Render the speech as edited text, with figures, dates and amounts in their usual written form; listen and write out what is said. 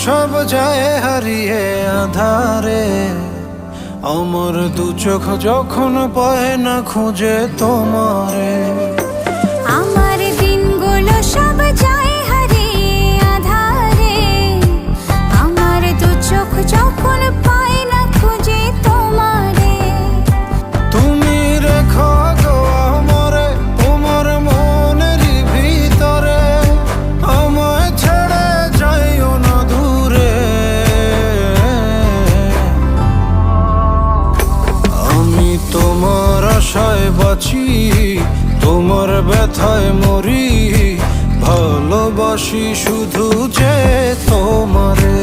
সব যায় হারিয়ে আধারে, আমার দু চোখ যখন পায় না খুঁজে তোমারে। আমার দিনগুলো সব যায় হারিয়ে আধারে, আমার দু চোখ যখন পায় না খুঁজে তোমারে। তুমি রেখো গো আমারে তোমার মনেরই ভিতরে, আমায় ছেড়ে যাইও না দূরে। আমি তোমার আশায় বাঁচি, তোমার ব্যথায় মরি, ভালোবাসি শুধু যে তোমারে।